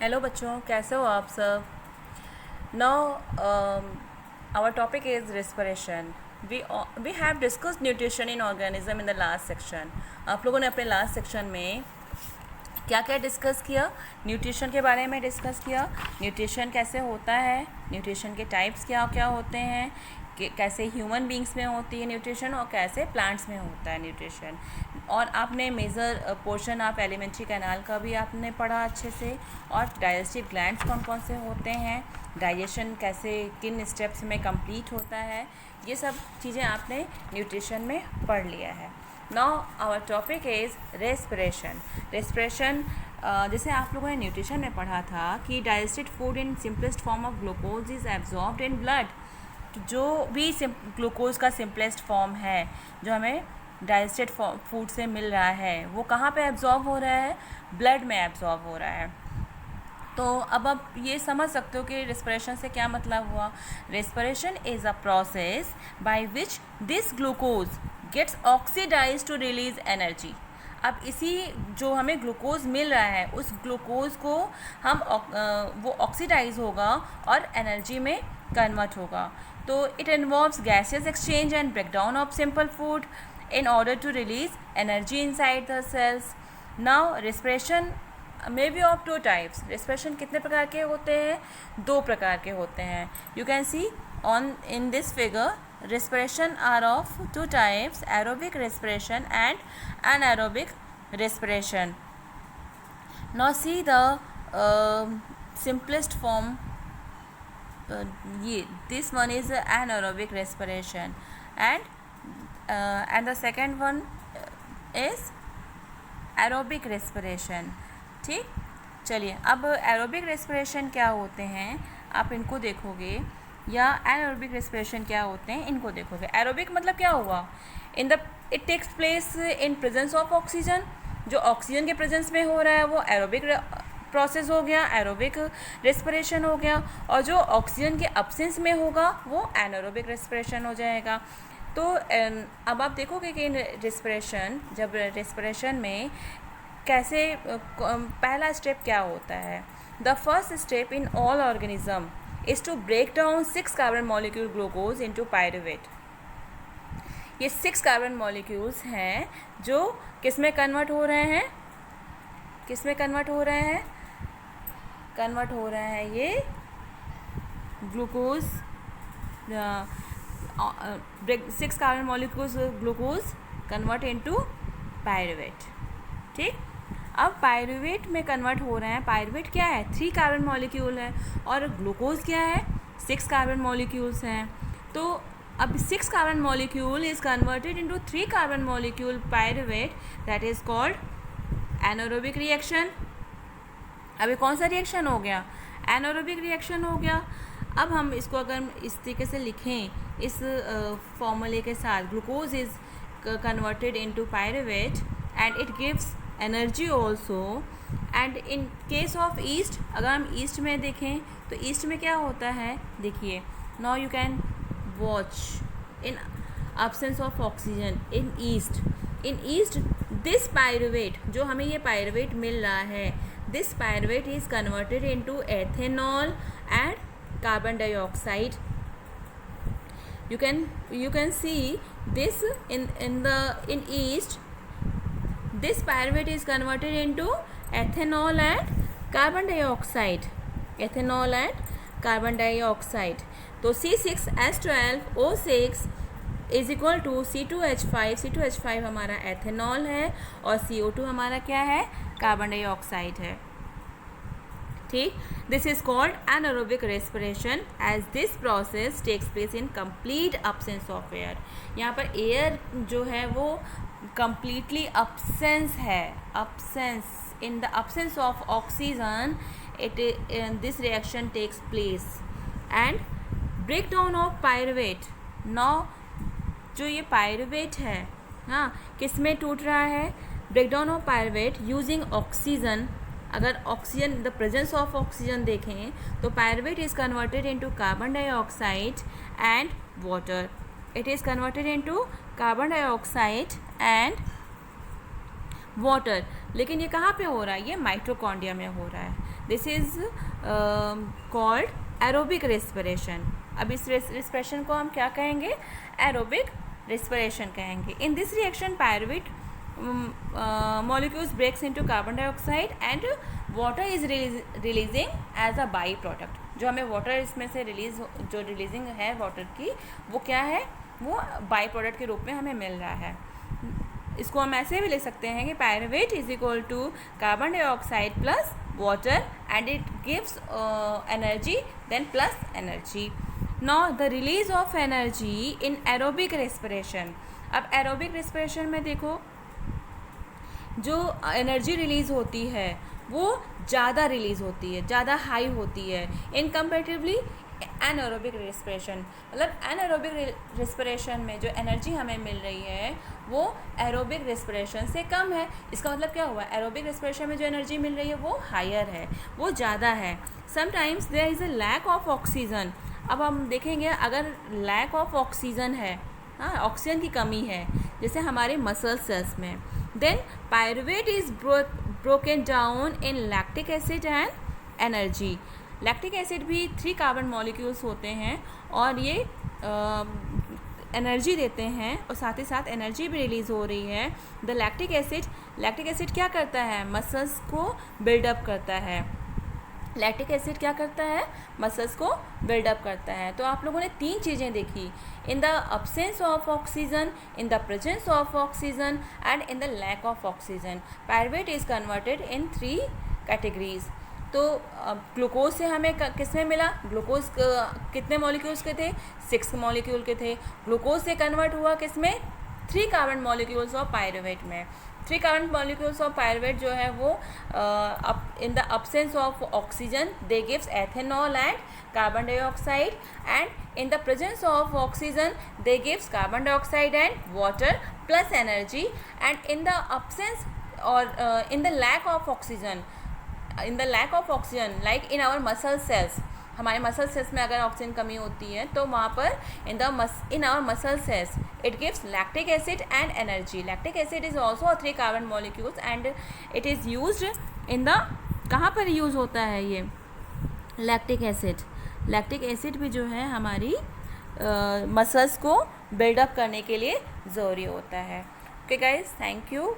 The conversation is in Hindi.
हेलो बच्चों, कैसे हो आप सब। Now our topic is respiration. We have discussed nutrition in organism in the last section. आप लोगों ने अपने लास्ट सेक्शन में क्या क्या डिस्कस किया? न्यूट्रिशन के बारे में डिस्कस किया। न्यूट्रिशन कैसे होता है, न्यूट्रिशन के टाइप्स क्या क्या होते हैं, कैसे ह्यूमन बींग्स में होती है न्यूट्रिशन और कैसे प्लांट्स में होता है न्यूट्रिशन। और आपने major portion of alimentary canal का भी आपने पढ़ा अच्छे से, और डाइजेस्टिव ग्लैंड्स कौन कौन से होते हैं, डाइजेशन कैसे किन स्टेप्स में कंप्लीट होता है, ये सब चीज़ें आपने न्यूट्रिशन में पढ़ लिया है। Now our topic is respiration. Respiration जैसे आप लोगों ने न्यूट्रिशन में पढ़ा था कि digested food in simplest form of glucose is absorbed in blood. जो भी ग्लूकोज का सिंपलेस्ट फॉर्म है जो हमें डाइजेस्टेड फूड से मिल रहा है, वो कहाँ पे एब्जॉर्ब हो रहा है? ब्लड में एब्जॉर्ब हो रहा है। तो अब आप ये समझ सकते हो कि रेस्पिरेशन से क्या मतलब हुआ। Respiration is a process by which this glucose gets oxidise to release energy. अब इसी जो हमें ग्लूकोज मिल रहा है उस ग्लूकोज को हम वो ऑक्सीडाइज होगा और एनर्जी में कन्वर्ट होगा। तो it involves gases exchange and breakdown of simple food in order to release energy inside the cells. Now respiration may be of two types. respiration कितने प्रकार के होते हैं? दो प्रकार के होते हैं. You can see on in this figure respiration are of two types: aerobic respiration and anaerobic respiration. Now see the simplest form. This one is anaerobic respiration and the second one is aerobic respiration. ठीक, चलिए अब एरोबिक रेस्पिरेशन क्या होते हैं आप इनको देखोगे, या एनारोबिक रेस्पिरेशन क्या होते हैं इनको देखोगे। एरोबिक मतलब क्या हुआ? It takes place in presence of oxygen. जो ऑक्सीजन के प्रेजेंस में हो रहा है वो एरोबिक प्रोसेस हो गया, एरोबिक रेस्पिरेशन हो गया। और जो ऑक्सीजन के अब्सेंस में होगा वो एनारोबिक रेस्पिरेशन हो जाएगा। तो अब आप देखोगे कि रेस्पिरेशन, जब रेस्पिरेशन में कैसे पहला स्टेप क्या होता है। The first step in all organism is to break down 6 carbon molecule glucose into pyruvate. ये 6 कार्बन मॉलिक्यूल्स हैं जो किस में कन्वर्ट हो रहे हैं? किस में कन्वर्ट हो रहे हैं? कन्वर्ट हो रहे हैं ये glucose, 6 carbon molecules glucose convert into pyruvate. ठीक, अब पायरुवेट में कन्वर्ट हो रहे हैं। पायरुवेट क्या है? 3 कार्बन मॉलिक्यूल है और ग्लूकोज क्या है? 6 कार्बन मॉलिक्यूल्स हैं। तो अब 6 carbon molecule is converted into 3 carbon molecule pyruvate, that is called anaerobic reaction. अभी कौन सा रिएक्शन हो गया? एनारोबिक रिएक्शन हो गया। अब हम इसको अगर इस तरीके से लिखें इस फॉर्मूले के साथ, glucose is converted into pyruvate and it gives energy also. And in case of east, अगर हम ईस्ट में देखें तो ईस्ट में क्या होता है? देखिए, now you can watch in absence of oxygen in east this pyruvate, जो हमें ये पायरुवेट मिल रहा है, this pyruvate is converted into ethanol and carbon dioxide. You can see this in east. This pyruvate is converted into ethanol and carbon dioxide. Ethanol and carbon dioxide. तो C6H12O6 is equal to C2H5. C2H5 हमारा एथेनॉल है और CO2 हमारा क्या है? कार्बन डाइऑक्साइड है। ठीक, this is called anaerobic respiration as this process takes place in complete absence of air. यहाँ पर एयर जो है वो कंप्लीटली अब्सेंस है, absence in the absence of oxygen this reaction takes place and break down of pyruvate. Now जो ये पायरुवेट है, हाँ, किस में टूट रहा है? Break down of pyruvate using oxygen. अगर oxygen, the presence of oxygen देखें तो pyruvate is converted into carbon dioxide and water. It is converted into carbon dioxide and water. लेकिन ये कहाँ पे हो रहा है? ये माइटोकॉन्ड्रिया में हो रहा है। This is called aerobic respiration. अब इस रेस्पिरेशन को हम क्या कहेंगे? एरोबिक रेस्पिरेशन कहेंगे। In this reaction pyruvate molecules breaks into carbon dioxide and water is releasing as a by product। जो हमें वाटर इसमें से जो रिलीजिंग है वाटर की, वो क्या है? वो बाई प्रोडक्ट के रूप में हमें मिल रहा है। इसको हम ऐसे भी लिख सकते हैं कि pyruvate is equal to carbon dioxide plus water and it gives energy then plus energy. Now the release of energy in aerobic respiration. अब एरोबिक रेस्पिरेशन में देखो, जो एनर्जी रिलीज़ होती है वो ज़्यादा रिलीज़ होती है, ज़्यादा हाई होती है इन कंपेरेटिवली एनारोबिक रेस्पिरेशन। मतलब एनारोबिक रेस्पिरेशन में जो एनर्जी हमें मिल रही है वो एरोबिक रेस्पिरेशन से कम है। इसका मतलब क्या हुआ? एरोबिक रेस्पिरेशन में जो एनर्जी मिल रही है वो हायर है, वो ज़्यादा है। Sometimes there is a lack of oxygen. अब हम देखेंगे अगर लैक ऑफ ऑक्सीजन है, हाँ, ऑक्सीजन की कमी है जैसे हमारे मसल सेल्स में, then pyruvate is broken down in lactic acid and energy. Lactic acid भी 3 कार्बन मॉलिक्यूल्स होते हैं और ये एनर्जी देते हैं और साथ ही साथ एनर्जी भी रिलीज़ हो रही है। द लैक्टिक एसिड क्या करता है? मसल्स को बिल्डअप करता है। लैक्टिक एसिड क्या करता है? मसल्स को बिल्डअप करता है। तो आप लोगों ने 3 चीज़ें देखी, in the absence of oxygen, in the presence of oxygen and in the lack of oxygen. Pyruvate is converted in 3 categories. तो ग्लूकोज से हमें किस में मिला? ग्लूकोज कितने मॉलिक्यूल्स के थे? 6 मॉलिक्यूल के थे। ग्लूकोज से कन्वर्ट हुआ किस में? 3 कार्बन मॉलिक्यूल्स ऑफ पायरुवेट में। 3 कार्बन मॉलिक्यूल्स ऑफ पायरुवेट जो है वो in the absence of oxygen they gives ethanol and carbon dioxide, and in the presence of oxygen they gives carbon dioxide and water plus energy, and in the absence और in the lack of oxygen, like in our muscle cells, हमारे मसल सेल्स में अगर ऑक्सीजन कमी होती है तो वहाँ पर in our muscle cells it gives lactic acid and energy. Lactic acid is also a 3 carbon molecules and it is used in the, कहाँ पर यूज़ होता है ये लैक्टिक एसिड भी जो है हमारी मसल्स को बिल्डअप करने के लिए ज़रूरी होता है। Okay guys, thank you.